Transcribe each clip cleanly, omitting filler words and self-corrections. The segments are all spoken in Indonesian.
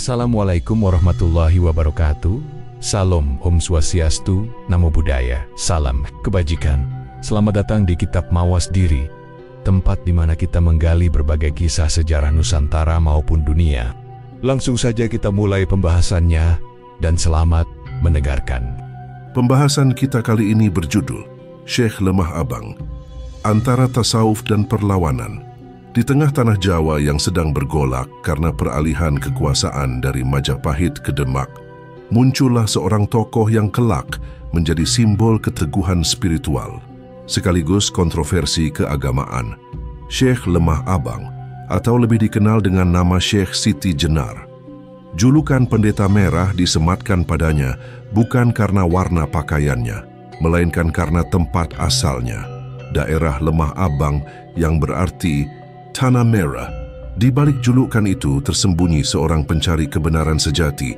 Assalamualaikum warahmatullahi wabarakatuh. Salam Om Swastiastu, Namo Buddhaya, salam kebajikan. Selamat datang di Kitab Mawas Diri, tempat di mana kita menggali berbagai kisah sejarah Nusantara maupun dunia. Langsung saja kita mulai pembahasannya, dan selamat mendengarkan. Pembahasan kita kali ini berjudul Syekh Lemah Abang, Antara Tasawuf dan Perlawanan. Di tengah tanah Jawa yang sedang bergolak karena peralihan kekuasaan dari Majapahit ke Demak, muncullah seorang tokoh yang kelak menjadi simbol keteguhan spiritual, sekaligus kontroversi keagamaan, Syekh Lemah Abang, atau lebih dikenal dengan nama Syekh Siti Jenar. Julukan Pendeta Merah disematkan padanya bukan karena warna pakaiannya, melainkan karena tempat asalnya, daerah Lemah Abang yang berarti Tanah Merah. Di balik julukan itu tersembunyi seorang pencari kebenaran sejati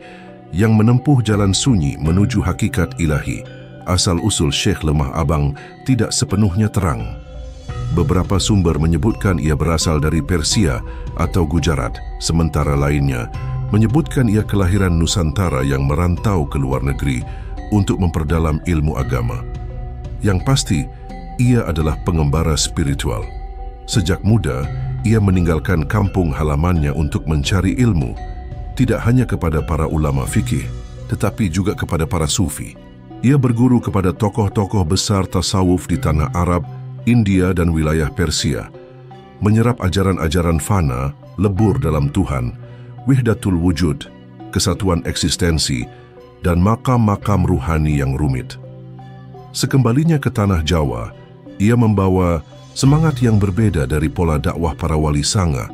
yang menempuh jalan sunyi menuju hakikat ilahi. Asal-usul Syekh Lemah Abang tidak sepenuhnya terang. Beberapa sumber menyebutkan ia berasal dari Persia atau Gujarat, sementara lainnya menyebutkan ia kelahiran Nusantara yang merantau ke luar negeri untuk memperdalam ilmu agama. Yang pasti, ia adalah pengembara spiritual. Sejak muda, ia meninggalkan kampung halamannya untuk mencari ilmu, tidak hanya kepada para ulama fikih, tetapi juga kepada para sufi. Ia berguru kepada tokoh-tokoh besar tasawuf di tanah Arab, India dan wilayah Persia, menyerap ajaran-ajaran fana, lebur dalam Tuhan, wihdatul wujud, kesatuan eksistensi, dan makam-makam ruhani yang rumit. Sekembalinya ke tanah Jawa, ia membawa semangat yang berbeda dari pola dakwah para wali sanga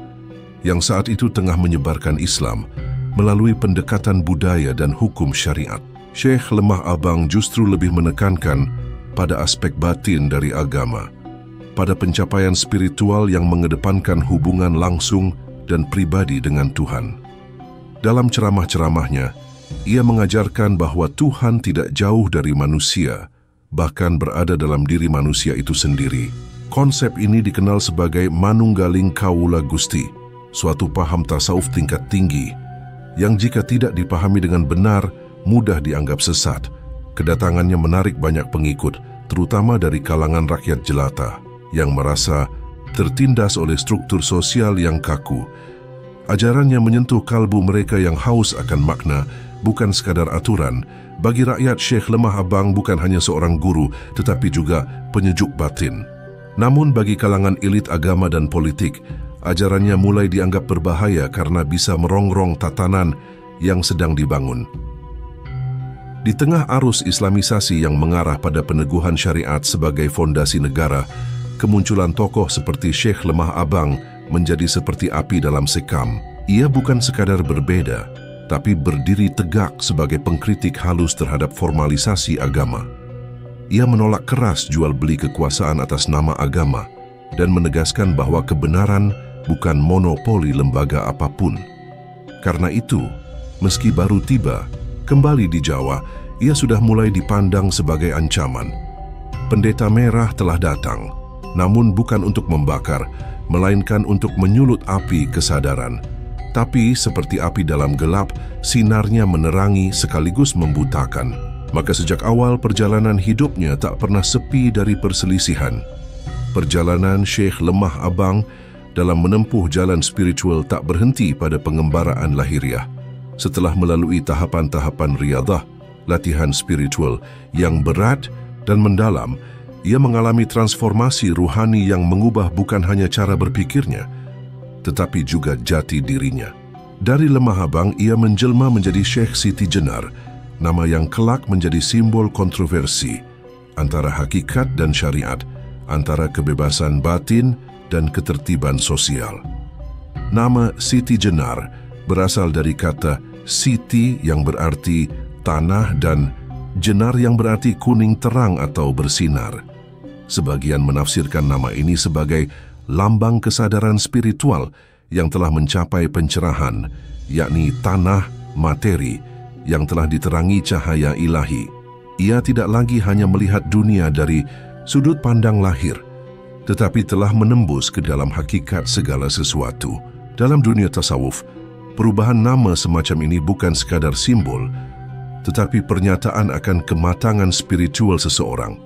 yang saat itu tengah menyebarkan Islam melalui pendekatan budaya dan hukum syariat. Syekh Lemah Abang justru lebih menekankan pada aspek batin dari agama, pada pencapaian spiritual yang mengedepankan hubungan langsung dan pribadi dengan Tuhan. Dalam ceramah-ceramahnya, ia mengajarkan bahwa Tuhan tidak jauh dari manusia, bahkan berada dalam diri manusia itu sendiri. Konsep ini dikenal sebagai Manunggaling Kawula Gusti, suatu paham tasawuf tingkat tinggi, yang jika tidak dipahami dengan benar, mudah dianggap sesat. Kedatangannya menarik banyak pengikut, terutama dari kalangan rakyat jelata, yang merasa tertindas oleh struktur sosial yang kaku. Ajarannya menyentuh kalbu mereka yang haus akan makna, bukan sekadar aturan. Bagi rakyat, Syekh Lemah Abang bukan hanya seorang guru, tetapi juga penyejuk batin. Namun bagi kalangan elit agama dan politik, ajarannya mulai dianggap berbahaya karena bisa merongrong tatanan yang sedang dibangun. Di tengah arus islamisasi yang mengarah pada peneguhan syariat sebagai fondasi negara, kemunculan tokoh seperti Syekh Lemah Abang menjadi seperti api dalam sekam. Ia bukan sekadar berbeda, tapi berdiri tegak sebagai pengkritik halus terhadap formalisasi agama. Ia menolak keras jual beli kekuasaan atas nama agama dan menegaskan bahwa kebenaran bukan monopoli lembaga apapun. Karena itu, meski baru tiba kembali di Jawa, ia sudah mulai dipandang sebagai ancaman. Pendeta Merah telah datang, namun bukan untuk membakar, melainkan untuk menyulut api kesadaran. Tapi seperti api dalam gelap, sinarnya menerangi sekaligus membutakan. Maka sejak awal perjalanan hidupnya tak pernah sepi dari perselisihan. Perjalanan Syekh Lemah Abang dalam menempuh jalan spiritual tak berhenti pada pengembaraan lahiriah. Setelah melalui tahapan-tahapan riyadah, latihan spiritual yang berat dan mendalam, ia mengalami transformasi ruhani yang mengubah bukan hanya cara berpikirnya, tetapi juga jati dirinya. Dari Lemah Abang, ia menjelma menjadi Syekh Siti Jenar, nama yang kelak menjadi simbol kontroversi antara hakikat dan syariat, antara kebebasan batin dan ketertiban sosial. Nama Siti Jenar berasal dari kata Siti yang berarti tanah dan Jenar yang berarti kuning terang atau bersinar. Sebagian menafsirkan nama ini sebagai lambang kesadaran spiritual yang telah mencapai pencerahan, yakni tanah materi yang telah diterangi cahaya ilahi. Ia tidak lagi hanya melihat dunia dari sudut pandang lahir, tetapi telah menembus ke dalam hakikat segala sesuatu. Dalam dunia tasawuf, Perubahan nama semacam ini bukan sekadar simbol, tetapi pernyataan akan kematangan spiritual seseorang.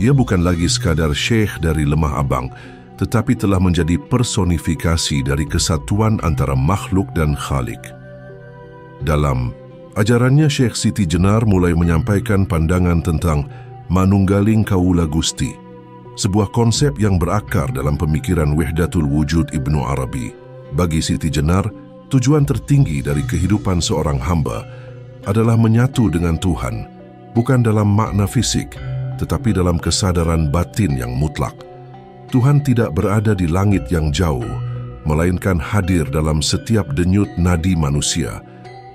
Ia bukan lagi sekadar syekh dari Lemah Abang, tetapi telah menjadi personifikasi dari kesatuan antara makhluk dan Khalik. Dalam ajarannya, Syekh Siti Jenar mulai menyampaikan pandangan tentang Manunggaling Kaula Gusti, sebuah konsep yang berakar dalam pemikiran Wahdatul Wujud Ibnu Arabi. Bagi Siti Jenar, tujuan tertinggi dari kehidupan seorang hamba adalah menyatu dengan Tuhan, bukan dalam makna fisik, tetapi dalam kesadaran batin yang mutlak. Tuhan tidak berada di langit yang jauh, melainkan hadir dalam setiap denyut nadi manusia,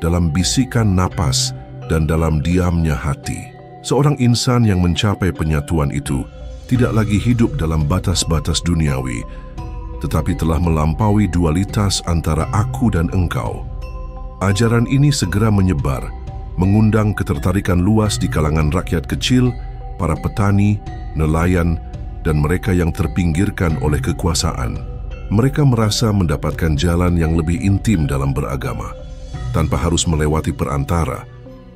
dalam bisikan napas dan dalam diamnya hati. Seorang insan yang mencapai penyatuan itu tidak lagi hidup dalam batas-batas duniawi, tetapi telah melampaui dualitas antara aku dan engkau. Ajaran ini segera menyebar, mengundang ketertarikan luas di kalangan rakyat kecil, para petani, nelayan, dan mereka yang terpinggirkan oleh kekuasaan. Mereka merasa mendapatkan jalan yang lebih intim dalam beragama, tanpa harus melewati perantara,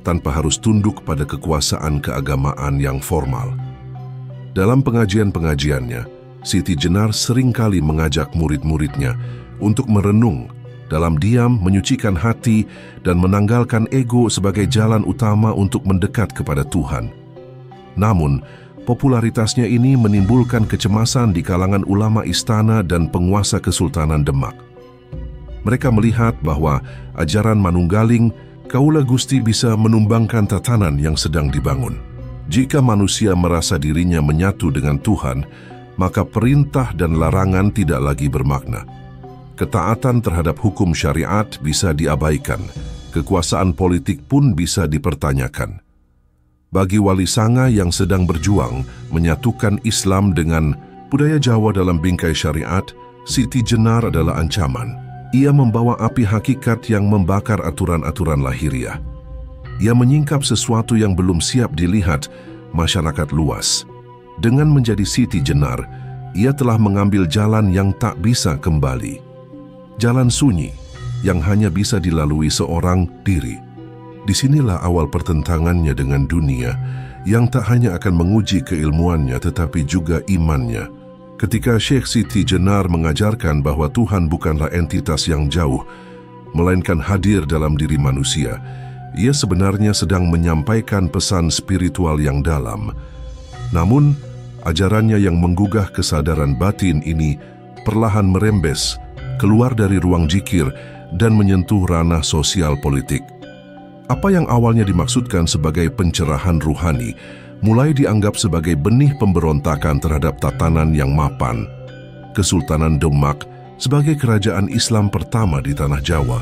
tanpa harus tunduk pada kekuasaan keagamaan yang formal. Dalam pengajian-pengajiannya, Siti Jenar seringkali mengajak murid-muridnya untuk merenung, dalam diam menyucikan hati dan menanggalkan ego sebagai jalan utama untuk mendekat kepada Tuhan. Namun, popularitasnya ini menimbulkan kecemasan di kalangan ulama istana dan penguasa Kesultanan Demak. Mereka melihat bahwa ajaran Manunggaling Kaula Gusti bisa menumbangkan tatanan yang sedang dibangun. Jika manusia merasa dirinya menyatu dengan Tuhan, maka perintah dan larangan tidak lagi bermakna. Ketaatan terhadap hukum syariat bisa diabaikan, kekuasaan politik pun bisa dipertanyakan. Bagi Wali Sanga yang sedang berjuang menyatukan Islam dengan budaya Jawa dalam bingkai syariat, Siti Jenar adalah ancaman. Ia membawa api hakikat yang membakar aturan-aturan lahiriah. Ia menyingkap sesuatu yang belum siap dilihat masyarakat luas. Dengan menjadi Siti Jenar, ia telah mengambil jalan yang tak bisa kembali. Jalan sunyi yang hanya bisa dilalui seorang diri. Disinilah awal pertentangannya dengan dunia yang tak hanya akan menguji keilmuannya tetapi juga imannya. Ketika Syekh Siti Jenar mengajarkan bahwa Tuhan bukanlah entitas yang jauh, melainkan hadir dalam diri manusia, ia sebenarnya sedang menyampaikan pesan spiritual yang dalam. Namun, ajarannya yang menggugah kesadaran batin ini perlahan merembes keluar dari ruang zikir dan menyentuh ranah sosial politik. Apa yang awalnya dimaksudkan sebagai pencerahan ruhani mulai dianggap sebagai benih pemberontakan terhadap tatanan yang mapan. Kesultanan Demak sebagai kerajaan Islam pertama di tanah Jawa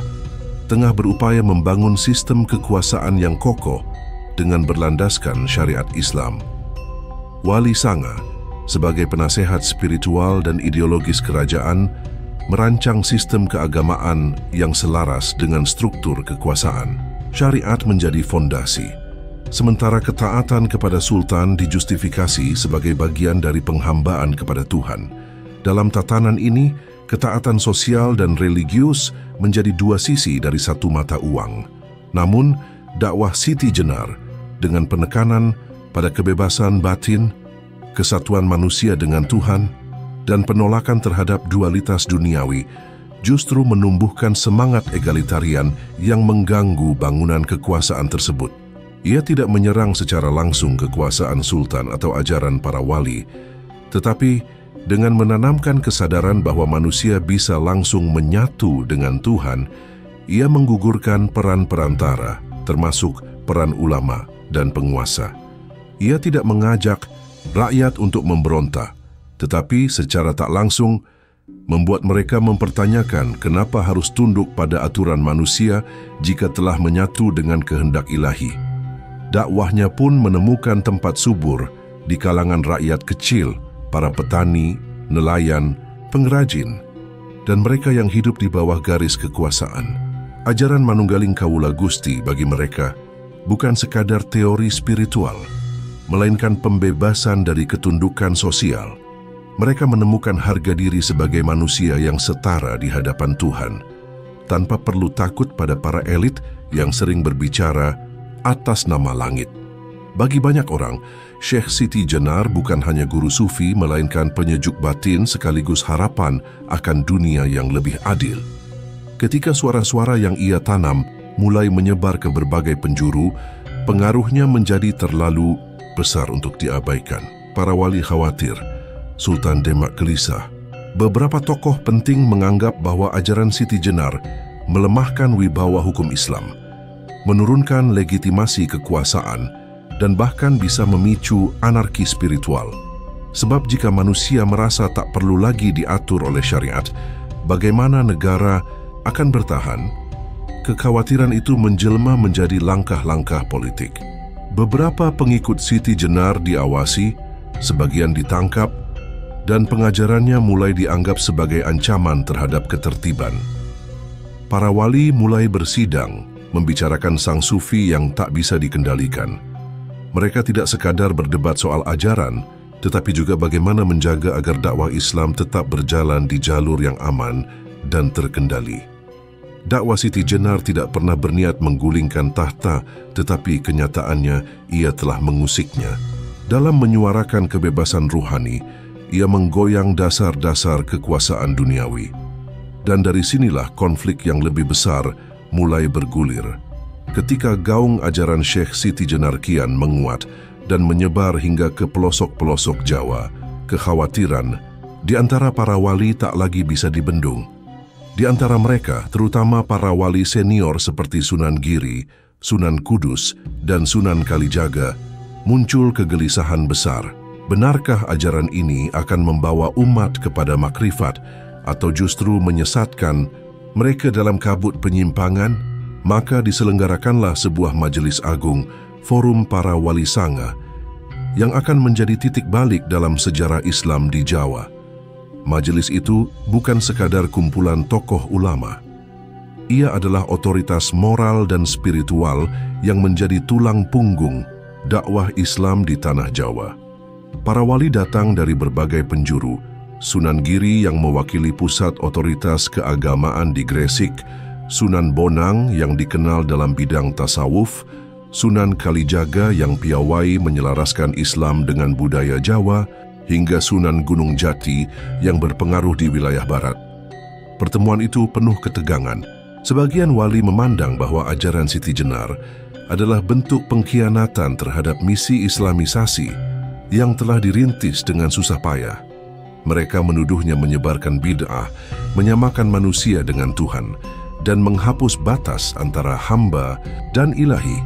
tengah berupaya membangun sistem kekuasaan yang kokoh dengan berlandaskan syariat Islam. Wali Sanga sebagai penasehat spiritual dan ideologis kerajaan merancang sistem keagamaan yang selaras dengan struktur kekuasaan. Syariat menjadi fondasi, sementara ketaatan kepada sultan dijustifikasi sebagai bagian dari penghambaan kepada Tuhan. Dalam tatanan ini, ketaatan sosial dan religius menjadi dua sisi dari satu mata uang. Namun, dakwah Siti Jenar dengan penekanan pada kebebasan batin, kesatuan manusia dengan Tuhan, dan penolakan terhadap dualitas duniawi justru menumbuhkan semangat egalitarian yang mengganggu bangunan kekuasaan tersebut. Ia tidak menyerang secara langsung kekuasaan sultan atau ajaran para wali, tetapi dengan menanamkan kesadaran bahwa manusia bisa langsung menyatu dengan Tuhan, ia menggugurkan peran perantara, termasuk peran ulama dan penguasa. Ia tidak mengajak rakyat untuk memberontak, tetapi secara tak langsung membuat mereka mempertanyakan kenapa harus tunduk pada aturan manusia jika telah menyatu dengan kehendak ilahi. Dakwahnya pun menemukan tempat subur di kalangan rakyat kecil, para petani, nelayan, pengrajin, dan mereka yang hidup di bawah garis kekuasaan. Ajaran Manunggaling Kaula Gusti bagi mereka bukan sekadar teori spiritual, melainkan pembebasan dari ketundukan sosial. Mereka menemukan harga diri sebagai manusia yang setara di hadapan Tuhan. tanpa perlu takut pada para elit yang sering berbicara atas nama langit. Bagi banyak orang, Syekh Siti Jenar bukan hanya guru sufi, melainkan penyejuk batin sekaligus harapan akan dunia yang lebih adil. Ketika suara-suara yang ia tanam mulai menyebar ke berbagai penjuru, pengaruhnya menjadi terlalu besar untuk diabaikan. Para wali khawatir, Sultan Demak gelisah. Beberapa tokoh penting menganggap bahwa ajaran Siti Jenar melemahkan wibawa hukum Islam, menurunkan legitimasi kekuasaan, dan bahkan bisa memicu anarki spiritual. Sebab jika manusia merasa tak perlu lagi diatur oleh syariat, bagaimana negara akan bertahan? Kekhawatiran itu menjelma menjadi langkah-langkah politik. Beberapa pengikut Siti Jenar diawasi, sebagian ditangkap, dan pengajarannya mulai dianggap sebagai ancaman terhadap ketertiban. Para wali mulai bersidang, membicarakan sang sufi yang tak bisa dikendalikan. Mereka tidak sekadar berdebat soal ajaran, tetapi juga bagaimana menjaga agar dakwah Islam tetap berjalan di jalur yang aman dan terkendali. Dakwah Siti Jenar tidak pernah berniat menggulingkan tahta, tetapi kenyataannya ia telah mengusiknya. Dalam menyuarakan kebebasan ruhani, ia menggoyang dasar-dasar kekuasaan duniawi. Dan dari sinilah konflik yang lebih besar mulai bergulir. Ketika gaung ajaran Syekh Siti Jenar kian menguat dan menyebar hingga ke pelosok-pelosok Jawa, kekhawatiran di antara para wali tak lagi bisa dibendung. Di antara mereka, terutama para wali senior seperti Sunan Giri, Sunan Kudus, dan Sunan Kalijaga, muncul kegelisahan besar. Benarkah ajaran ini akan membawa umat kepada makrifat atau justru menyesatkan mereka dalam kabut penyimpangan? Maka diselenggarakanlah sebuah majelis agung, forum para wali sanga, yang akan menjadi titik balik dalam sejarah Islam di Jawa. Majelis itu bukan sekadar kumpulan tokoh ulama. Ia adalah otoritas moral dan spiritual yang menjadi tulang punggung dakwah Islam di tanah Jawa. Para wali datang dari berbagai penjuru. Sunan Giri yang mewakili pusat otoritas keagamaan di Gresik, Sunan Bonang yang dikenal dalam bidang tasawuf, Sunan Kalijaga yang piawai menyelaraskan Islam dengan budaya Jawa, hingga Sunan Gunung Jati yang berpengaruh di wilayah barat. Pertemuan itu penuh ketegangan. Sebagian wali memandang bahwa ajaran Siti Jenar adalah bentuk pengkhianatan terhadap misi islamisasi yang telah dirintis dengan susah payah. Mereka menuduhnya menyebarkan bid'ah, menyamakan manusia dengan Tuhan, dan menghapus batas antara hamba dan ilahi.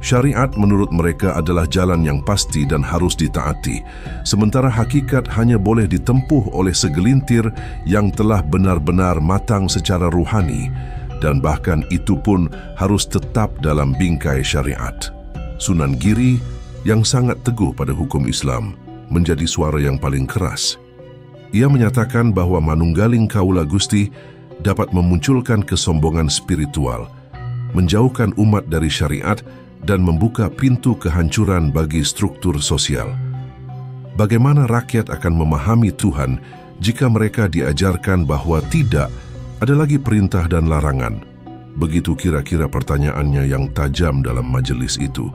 Syariat menurut mereka adalah jalan yang pasti dan harus ditaati, sementara hakikat hanya boleh ditempuh oleh segelintir yang telah benar-benar matang secara ruhani, dan bahkan itu pun harus tetap dalam bingkai syariat. Sunan Giri yang sangat teguh pada hukum Islam menjadi suara yang paling keras. Ia menyatakan bahwa manunggaling kaula Gusti dapat memunculkan kesombongan spiritual, menjauhkan umat dari syariat, dan membuka pintu kehancuran bagi struktur sosial. Bagaimana rakyat akan memahami Tuhan jika mereka diajarkan bahwa tidak ada lagi perintah dan larangan? Begitu kira-kira pertanyaannya yang tajam dalam majelis itu.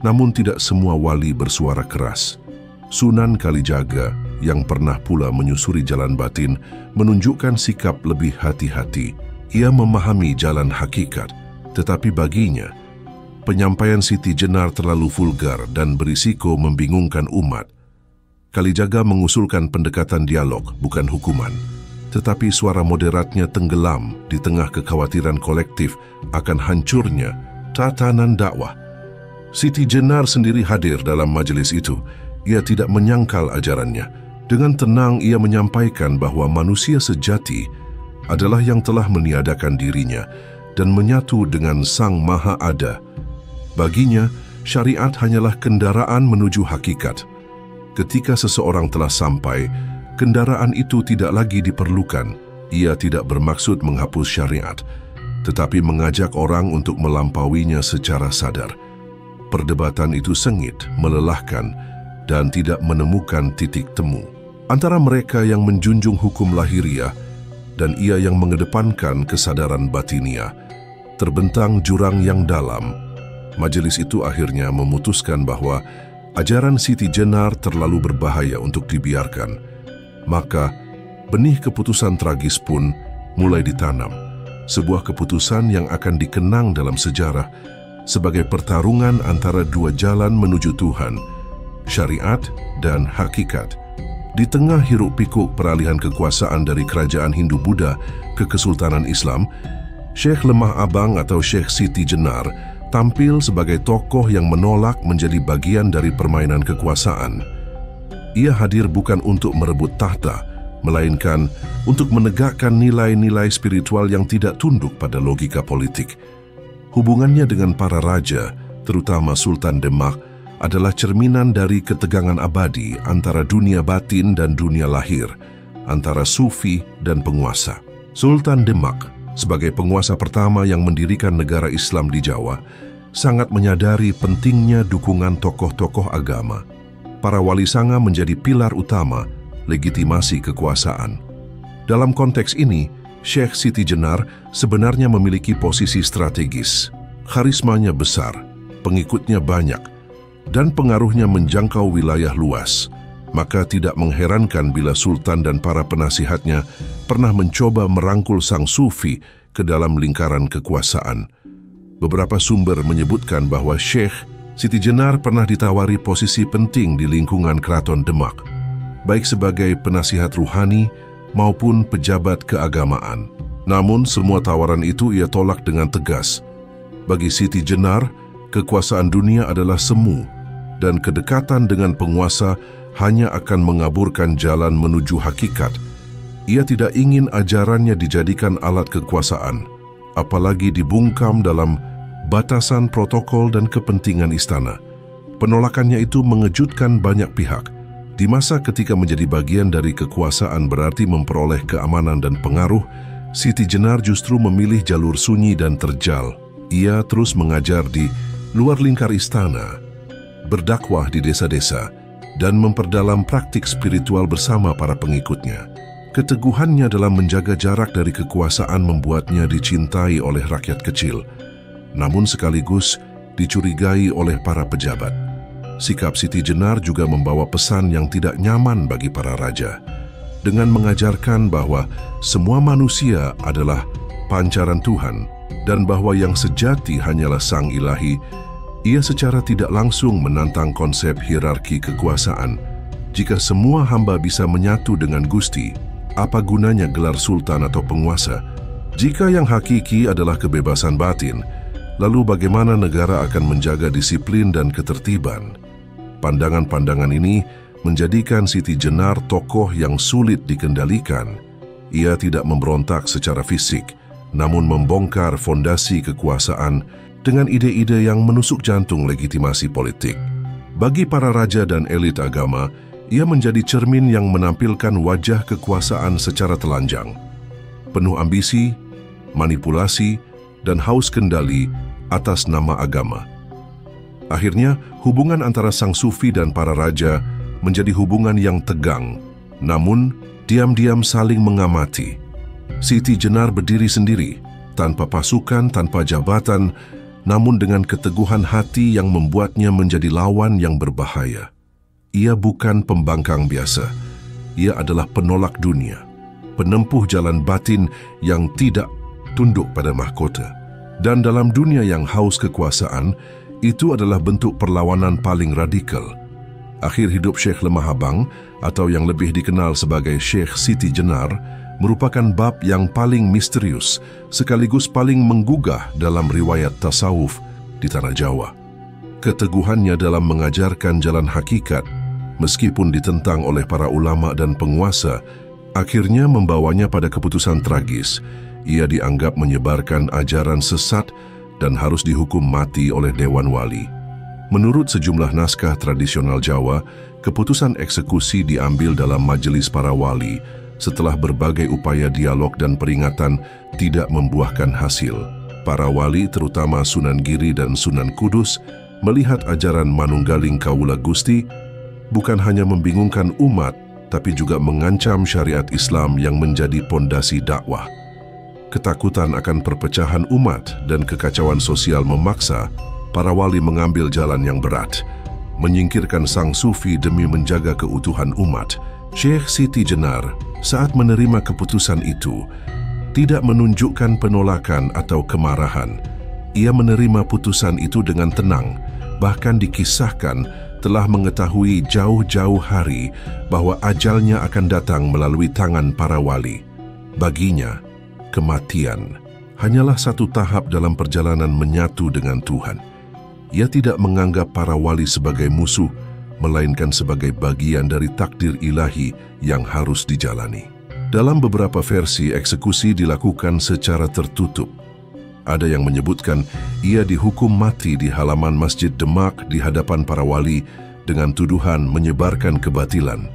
Namun tidak semua wali bersuara keras. Sunan Kalijaga yang pernah pula menyusuri jalan batin menunjukkan sikap lebih hati-hati. Ia memahami jalan hakikat, tetapi baginya, penyampaian Siti Jenar terlalu vulgar dan berisiko membingungkan umat. Kalijaga mengusulkan pendekatan dialog, bukan hukuman. Tetapi suara moderatnya tenggelam di tengah kekhawatiran kolektif akan hancurnya tatanan dakwah. Siti Jenar sendiri hadir dalam majelis itu. Ia tidak menyangkal ajarannya. Dengan tenang ia menyampaikan bahwa manusia sejati adalah yang telah meniadakan dirinya dan menyatu dengan Sang Maha Ada. Baginya, syariat hanyalah kendaraan menuju hakikat. Ketika seseorang telah sampai, kendaraan itu tidak lagi diperlukan. Ia tidak bermaksud menghapus syariat, tetapi mengajak orang untuk melampauinya secara sadar. Perdebatan itu sengit, melelahkan, dan tidak menemukan titik temu. Antara mereka yang menjunjung hukum lahiriah dan ia yang mengedepankan kesadaran batiniah. Terbentang jurang yang dalam, majelis itu akhirnya memutuskan bahwa ajaran Siti Jenar terlalu berbahaya untuk dibiarkan. Maka, benih keputusan tragis pun mulai ditanam. Sebuah keputusan yang akan dikenang dalam sejarah sebagai pertarungan antara dua jalan menuju Tuhan, syariat dan hakikat. Di tengah hiruk-pikuk peralihan kekuasaan dari kerajaan Hindu-Buddha ke Kesultanan Islam, Syekh Lemah Abang atau Syekh Siti Jenar tampil sebagai tokoh yang menolak menjadi bagian dari permainan kekuasaan. Ia hadir bukan untuk merebut tahta, melainkan untuk menegakkan nilai-nilai spiritual yang tidak tunduk pada logika politik. Hubungannya dengan para raja, terutama Sultan Demak, adalah cerminan dari ketegangan abadi antara dunia batin dan dunia lahir, antara sufi dan penguasa. Sultan Demak, sebagai penguasa pertama yang mendirikan negara Islam di Jawa, sangat menyadari pentingnya dukungan tokoh-tokoh agama. Para wali sanga menjadi pilar utama legitimasi kekuasaan. Dalam konteks ini, Syekh Siti Jenar sebenarnya memiliki posisi strategis. Karismanya besar, pengikutnya banyak, dan pengaruhnya menjangkau wilayah luas. Maka tidak mengherankan bila Sultan dan para penasihatnya pernah mencoba merangkul sang sufi ke dalam lingkaran kekuasaan. Beberapa sumber menyebutkan bahwa Syekh Siti Jenar pernah ditawari posisi penting di lingkungan Keraton Demak, baik sebagai penasihat ruhani maupun pejabat keagamaan. Namun semua tawaran itu ia tolak dengan tegas. Bagi Siti Jenar, kekuasaan dunia adalah semu, dan kedekatan dengan penguasa hanya akan mengaburkan jalan menuju hakikat. Ia tidak ingin ajarannya dijadikan alat kekuasaan, apalagi dibungkam dalam batasan protokol dan kepentingan istana. Penolakannya itu mengejutkan banyak pihak. Di masa ketika menjadi bagian dari kekuasaan berarti memperoleh keamanan dan pengaruh, Siti Jenar justru memilih jalur sunyi dan terjal. Ia terus mengajar di luar lingkar istana, berdakwah di desa-desa, dan memperdalam praktik spiritual bersama para pengikutnya. Keteguhannya dalam menjaga jarak dari kekuasaan membuatnya dicintai oleh rakyat kecil, namun sekaligus dicurigai oleh para pejabat. Sikap Siti Jenar juga membawa pesan yang tidak nyaman bagi para raja. Dengan mengajarkan bahwa semua manusia adalah pancaran Tuhan dan bahwa yang sejati hanyalah Sang Ilahi, ia secara tidak langsung menantang konsep hierarki kekuasaan. Jika semua hamba bisa menyatu dengan Gusti, apa gunanya gelar sultan atau penguasa? Jika yang hakiki adalah kebebasan batin, lalu bagaimana negara akan menjaga disiplin dan ketertiban? Pandangan-pandangan ini menjadikan Siti Jenar tokoh yang sulit dikendalikan. Ia tidak memberontak secara fisik, namun membongkar fondasi kekuasaan dengan ide-ide yang menusuk jantung legitimasi politik. Bagi para raja dan elit agama, ia menjadi cermin yang menampilkan wajah kekuasaan secara telanjang, penuh ambisi, manipulasi, dan haus kendali atas nama agama. Akhirnya, hubungan antara sang sufi dan para raja menjadi hubungan yang tegang, namun diam-diam saling mengamati. Siti Jenar berdiri sendiri, tanpa pasukan, tanpa jabatan, namun dengan keteguhan hati yang membuatnya menjadi lawan yang berbahaya. Ia bukan pembangkang biasa. Ia adalah penolak dunia, penempuh jalan batin yang tidak tunduk pada mahkota. Dan dalam dunia yang haus kekuasaan, itu adalah bentuk perlawanan paling radikal. Akhir hidup Syekh Lemah Abang, atau yang lebih dikenal sebagai Syekh Siti Jenar, merupakan bab yang paling misterius sekaligus paling menggugah dalam riwayat tasawuf di tanah Jawa. Keteguhannya dalam mengajarkan jalan hakikat, meskipun ditentang oleh para ulama dan penguasa, akhirnya membawanya pada keputusan tragis. Ia dianggap menyebarkan ajaran sesat dan harus dihukum mati oleh Dewan Wali. Menurut sejumlah naskah tradisional Jawa, keputusan eksekusi diambil dalam majelis para wali setelah berbagai upaya dialog dan peringatan tidak membuahkan hasil. Para wali, terutama Sunan Giri dan Sunan Kudus, melihat ajaran Manunggaling Kawula Gusti bukan hanya membingungkan umat, tapi juga mengancam syariat Islam yang menjadi pondasi dakwah. Ketakutan akan perpecahan umat dan kekacauan sosial memaksa para wali mengambil jalan yang berat, menyingkirkan sang sufi demi menjaga keutuhan umat. Syekh Siti Jenar saat menerima keputusan itu tidak menunjukkan penolakan atau kemarahan. Ia menerima putusan itu dengan tenang, bahkan dikisahkan telah mengetahui jauh-jauh hari bahwa ajalnya akan datang melalui tangan para wali. Baginya, kematian hanyalah satu tahap dalam perjalanan menyatu dengan Tuhan. Ia tidak menganggap para wali sebagai musuh, melainkan sebagai bagian dari takdir ilahi yang harus dijalani. Dalam beberapa versi, eksekusi dilakukan secara tertutup. Ada yang menyebutkan ia dihukum mati di halaman Masjid Demak di hadapan para wali dengan tuduhan menyebarkan kebatilan.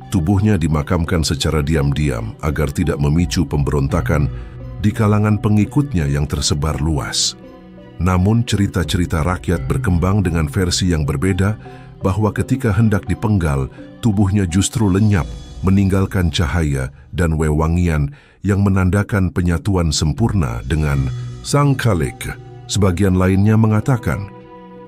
Tubuhnya dimakamkan secara diam-diam agar tidak memicu pemberontakan di kalangan pengikutnya yang tersebar luas. Namun cerita-cerita rakyat berkembang dengan versi yang berbeda bahwa ketika hendak dipenggal, tubuhnya justru lenyap, meninggalkan cahaya dan wewangian yang menandakan penyatuan sempurna dengan Sang Khalik. Sebagian lainnya mengatakan,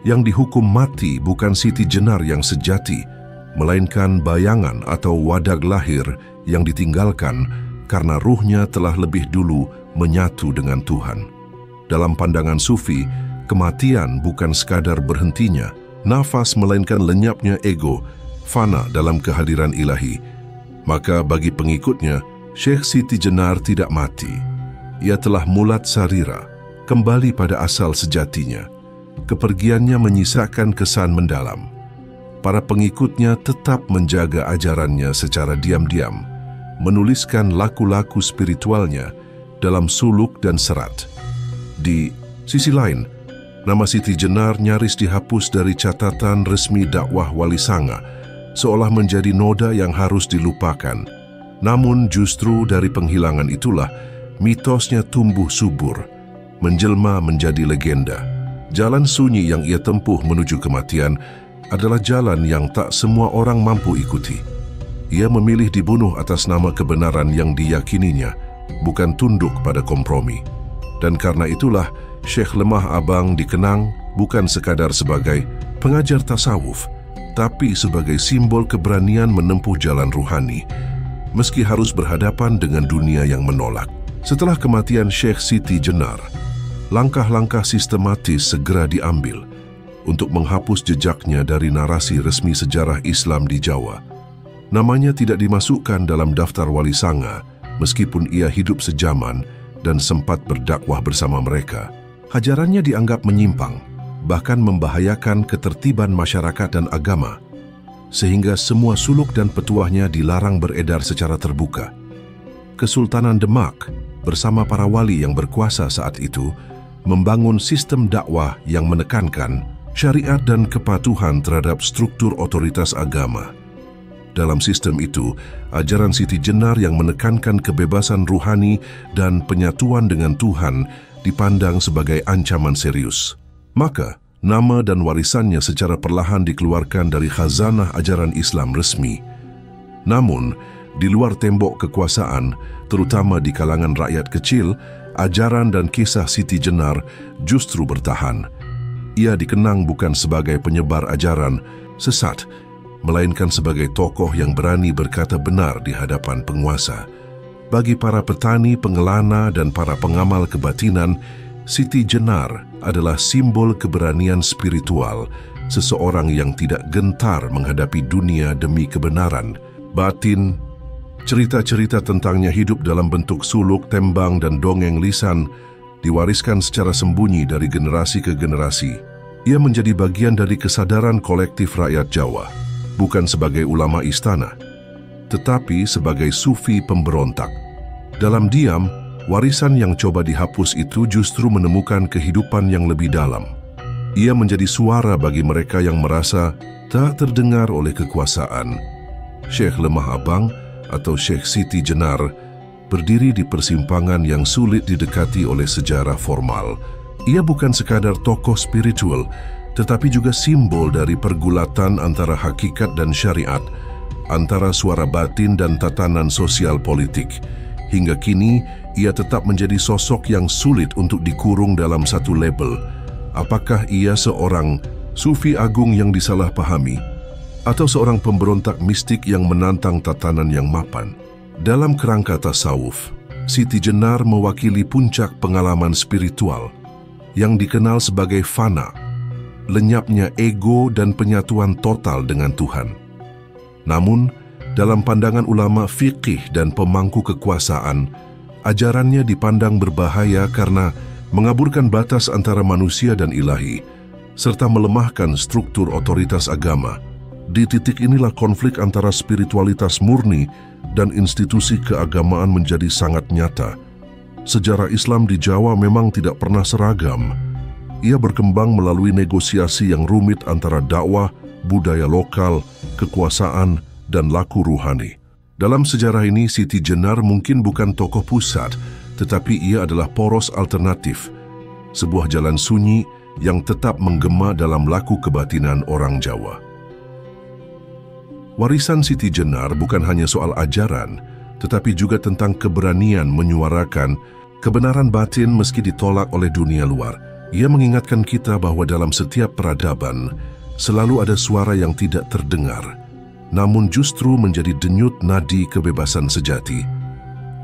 yang dihukum mati bukan Siti Jenar yang sejati, melainkan bayangan atau wadag lahir yang ditinggalkan karena ruhnya telah lebih dulu menyatu dengan Tuhan. Dalam pandangan Sufi, kematian bukan sekadar berhentinya nafas, melainkan lenyapnya ego, fana dalam kehadiran ilahi. Maka bagi pengikutnya, Syekh Siti Jenar tidak mati. Ia telah mulat sarira, kembali pada asal sejatinya. Kepergiannya menyisakan kesan mendalam. Para pengikutnya tetap menjaga ajarannya secara diam-diam, menuliskan laku-laku spiritualnya dalam suluk dan serat. Di sisi lain, nama Siti Jenar nyaris dihapus dari catatan resmi dakwah Wali Sanga, seolah menjadi noda yang harus dilupakan. Namun justru dari penghilangan itulah mitosnya tumbuh subur, menjelma menjadi legenda. Jalan sunyi yang ia tempuh menuju kematian adalah jalan yang tak semua orang mampu ikuti. Ia memilih dibunuh atas nama kebenaran yang diyakininya, bukan tunduk pada kompromi. Dan karena itulah Syekh Lemah Abang dikenang bukan sekadar sebagai pengajar tasawuf, tapi sebagai simbol keberanian menempuh jalan ruhani, meski harus berhadapan dengan dunia yang menolak. Setelah kematian Syekh Siti Jenar, langkah-langkah sistematis segera diambil untuk menghapus jejaknya dari narasi resmi sejarah Islam di Jawa. Namanya tidak dimasukkan dalam daftar Wali Sanga, meskipun ia hidup sejaman dan sempat berdakwah bersama mereka. Hajarannya dianggap menyimpang, bahkan membahayakan ketertiban masyarakat dan agama, sehingga semua suluk dan petuahnya dilarang beredar secara terbuka. Kesultanan Demak bersama para wali yang berkuasa saat itu membangun sistem dakwah yang menekankan syariat dan kepatuhan terhadap struktur otoritas agama. Dalam sistem itu, ajaran Siti Jenar yang menekankan kebebasan ruhani dan penyatuan dengan Tuhan dipandang sebagai ancaman serius. Maka, nama dan warisannya secara perlahan dikeluarkan dari khazanah ajaran Islam resmi. Namun, di luar tembok kekuasaan, terutama di kalangan rakyat kecil, ajaran dan kisah Siti Jenar justru bertahan. Ia dikenang bukan sebagai penyebar ajaran sesat, melainkan sebagai tokoh yang berani berkata benar di hadapan penguasa. Bagi para petani, pengelana, dan para pengamal kebatinan, Siti Jenar adalah simbol keberanian spiritual, seseorang yang tidak gentar menghadapi dunia demi kebenaran. Batin, cerita-cerita tentangnya hidup dalam bentuk suluk, tembang, dan dongeng lisan, diwariskan secara sembunyi dari generasi ke generasi. Ia menjadi bagian dari kesadaran kolektif rakyat Jawa, bukan sebagai ulama istana, tetapi sebagai sufi pemberontak. Dalam diam, warisan yang coba dihapus itu justru menemukan kehidupan yang lebih dalam. Ia menjadi suara bagi mereka yang merasa tak terdengar oleh kekuasaan. Syekh Lemah Abang atau Syekh Siti Jenar berdiri di persimpangan yang sulit didekati oleh sejarah formal. Ia bukan sekadar tokoh spiritual, tetapi juga simbol dari pergulatan antara hakikat dan syariat, antara suara batin dan tatanan sosial politik. Hingga kini, ia tetap menjadi sosok yang sulit untuk dikurung dalam satu label. Apakah ia seorang sufi agung yang disalahpahami, atau seorang pemberontak mistik yang menantang tatanan yang mapan? Dalam kerangka tasawuf, Siti Jenar mewakili puncak pengalaman spiritual yang dikenal sebagai fana, lenyapnya ego dan penyatuan total dengan Tuhan. Namun, dalam pandangan ulama fiqih dan pemangku kekuasaan, ajarannya dipandang berbahaya karena mengaburkan batas antara manusia dan ilahi, serta melemahkan struktur otoritas agama. Di titik inilah konflik antara spiritualitas murni dan institusi keagamaan menjadi sangat nyata. Sejarah Islam di Jawa memang tidak pernah seragam. Ia berkembang melalui negosiasi yang rumit antara dakwah, budaya lokal, kekuasaan, dan laku ruhani. Dalam sejarah ini, Siti Jenar mungkin bukan tokoh pusat, tetapi ia adalah poros alternatif, sebuah jalan sunyi yang tetap menggema dalam laku kebatinan orang Jawa. Warisan Siti Jenar bukan hanya soal ajaran, tetapi juga tentang keberanian menyuarakan kebenaran batin meski ditolak oleh dunia luar. Ia mengingatkan kita bahwa dalam setiap peradaban selalu ada suara yang tidak terdengar, namun justru menjadi denyut nadi kebebasan sejati.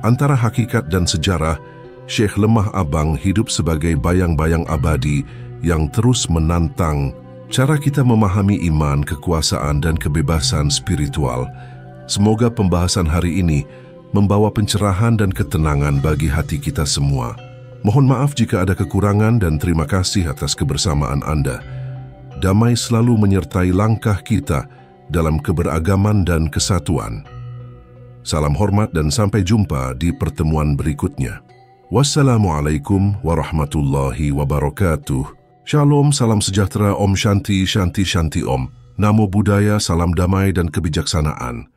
Antara hakikat dan sejarah, Syekh Lemah Abang hidup sebagai bayang-bayang abadi yang terus menantang cara kita memahami iman, kekuasaan, dan kebebasan spiritual. Semoga pembahasan hari ini membawa pencerahan dan ketenangan bagi hati kita semua. Mohon maaf jika ada kekurangan dan terima kasih atas kebersamaan Anda. Damai selalu menyertai langkah kita dalam keberagaman dan kesatuan. Salam hormat dan sampai jumpa di pertemuan berikutnya. Wassalamualaikum warahmatullahi wabarakatuh. Shalom, salam sejahtera, Om Shanti, Shanti, Shanti Om. Namo Buddhaya, salam damai dan kebijaksanaan.